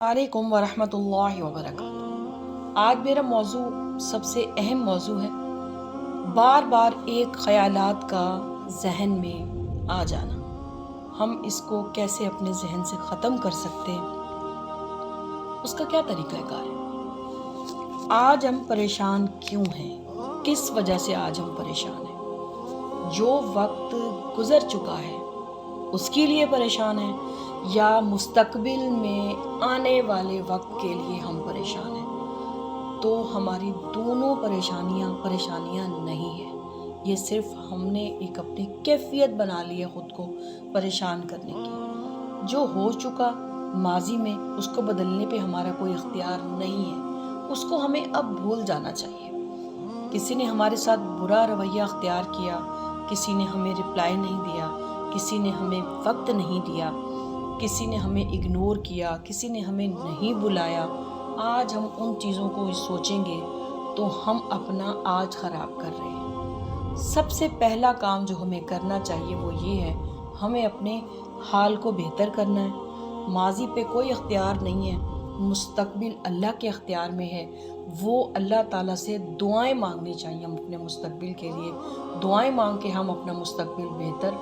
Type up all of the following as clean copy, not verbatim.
वालेकुम वरहमतुल्लाहि वबरकातुहू। आज मेरा मौजू सबसे अहम मौजू है। बार बार एक ख़यालात का जहन में आ जाना, हम इसको कैसे अपने जहन से ख़त्म कर सकते हैं, उसका क्या तरीक़ाकार है। आज हम परेशान क्यों हैं, किस वजह से आज हम परेशान हैं। जो वक्त गुज़र चुका है उसके लिए परेशान हैं, या मुस्तकबिल में आने वाले वक्त के लिए हम परेशान हैं। तो हमारी दोनों परेशानियां नहीं है, ये सिर्फ हमने एक अपनी कैफियत बना ली है ख़ुद को परेशान करने की। जो हो चुका माजी में, उसको बदलने पे हमारा कोई इख्तियार नहीं है, उसको हमें अब भूल जाना चाहिए। किसी ने हमारे साथ बुरा रवैया अख्तियार किया, किसी ने हमें रिप्लाई नहीं दिया, किसी ने हमें वक्त नहीं दिया, किसी ने हमें इग्नोर किया, किसी ने हमें नहीं बुलाया। आज हम उन चीज़ों को सोचेंगे तो हम अपना आज ख़राब कर रहे हैं। सबसे पहला काम जो हमें करना चाहिए वो ये है, हमें अपने हाल को बेहतर करना है। माजी पे कोई इख्तियार नहीं है, मुस्तकबिल अल्लाह के इख्तियार में है। वो अल्लाह ताला से दुआएं मांगनी चाहिए हम अपने मुस्तकबिल के लिए। दुआएं मांग के हम अपना मुस्तकबिल बेहतर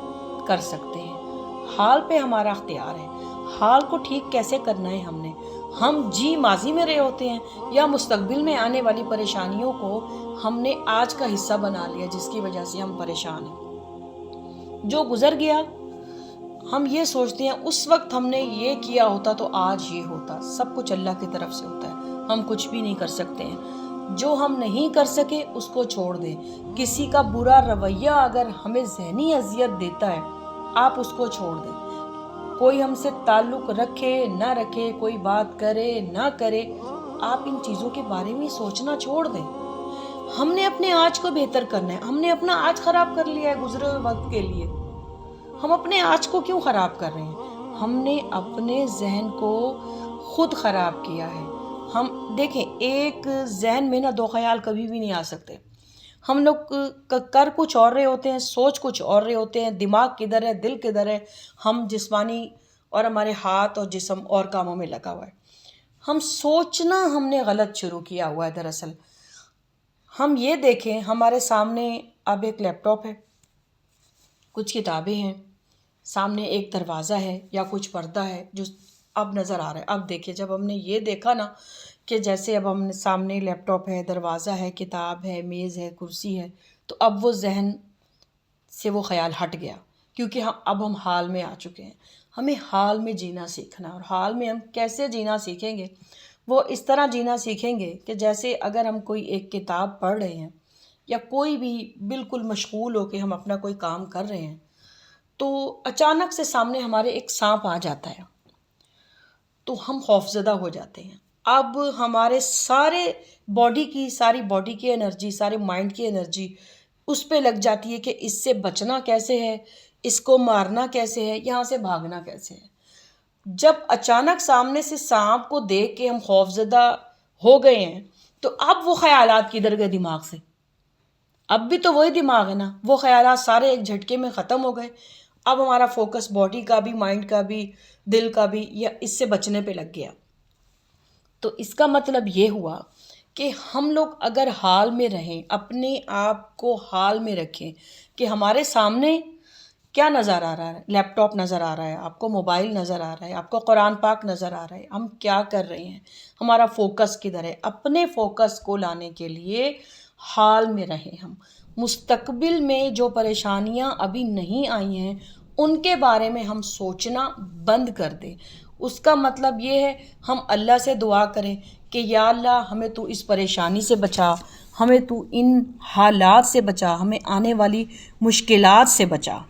कर सकते हैं। हाल पे हमारा इख्तियार है, हाल को ठीक कैसे करना है हमने। हम जी माजी में रहे होते हैं या मुस्तकबिल में आने वाली परेशानियों को हमने आज का हिस्सा बना लिया, जिसकी वजह से हम परेशान हैं। जो गुजर गया हम ये सोचते हैं उस वक्त हमने ये किया होता तो आज ये होता। सब कुछ अल्लाह की तरफ से होता है, हम कुछ भी नहीं कर सकते हैं। जो हम नहीं कर सके उसको छोड़ दें। किसी का बुरा रवैया अगर हमें ज़हनी अजियत देता है, आप उसको छोड़ दें। कोई हमसे ताल्लुक़ रखे ना रखे, कोई बात करे ना करे, आप इन चीज़ों के बारे में सोचना छोड़ दें। हमने अपने आज को बेहतर करना है। हमने अपना आज ख़राब कर लिया है गुज़रे हुए वक्त के लिए। हम अपने आज को क्यों ख़राब कर रहे हैं। हमने अपने जहन को खुद ख़राब किया है। हम देखें, एक जहन में ना दो ख्याल कभी भी नहीं आ सकते। हम लोग कर कुछ और रहे होते हैं, सोच कुछ और रहे होते हैं, दिमाग किधर है, दिल किधर है। हम जिस्मानी और हमारे हाथ और जिस्म और कामों में लगा हुआ है। हम सोचना हमने गलत शुरू किया हुआ है। दरअसल हम ये देखें, हमारे सामने अब एक लैपटॉप है, कुछ किताबें हैं, सामने एक दरवाज़ा है या कुछ पर्दा है जो अब नज़र आ रहा है। अब देखिए, जब हमने ये देखा ना कि जैसे अब हमने सामने लैपटॉप है, दरवाज़ा है, किताब है, मेज़ है, कुर्सी है, तो अब वो जहन से वो ख़याल हट गया, क्योंकि हम हाल में आ चुके हैं। हमें हाल में जीना सीखना, और हाल में हम कैसे जीना सीखेंगे, वो इस तरह जीना सीखेंगे कि जैसे अगर हम कोई एक किताब पढ़ रहे हैं या कोई भी बिल्कुल मशगूल होकर हम अपना कोई काम कर रहे हैं, तो अचानक से सामने हमारे एक सांप आ जाता है तो हम खौफज़दा हो जाते हैं। अब हमारे सारी बॉडी की एनर्जी, सारे माइंड की एनर्जी उस पे लग जाती है कि इससे बचना कैसे है, इसको मारना कैसे है, यहाँ से भागना कैसे है। जब अचानक सामने से सांप को देख के हम खौफज़दा हो गए हैं, तो अब वो ख़यालात किधर गए दिमाग से। अब भी तो वही दिमाग है ना, वो ख़यालात सारे एक झटके में ख़त्म हो गए। अब हमारा फोकस बॉडी का भी, माइंड का भी, दिल का भी, या इससे बचने पे लग गया। तो इसका मतलब ये हुआ कि हम लोग अगर हाल में रहें, अपने आप को हाल में रखें कि हमारे सामने क्या नज़र आ रहा है। लैपटॉप नज़र आ रहा है, आपको मोबाइल नज़र आ रहा है, आपको कुरान पाक नज़र आ रहा है, हम क्या कर रहे हैं, हमारा फोकस किधर है। अपने फोकस को लाने के लिए हाल में रहें हम। मुस्तकबिल में जो परेशानियां अभी नहीं आई हैं उनके बारे में हम सोचना बंद कर दें। उसका मतलब ये है, हम अल्लाह से दुआ करें कि या अल्लाह, हमें तू इस परेशानी से बचा, हमें तू इन हालात से बचा, हमें आने वाली मुश्किलात से बचा।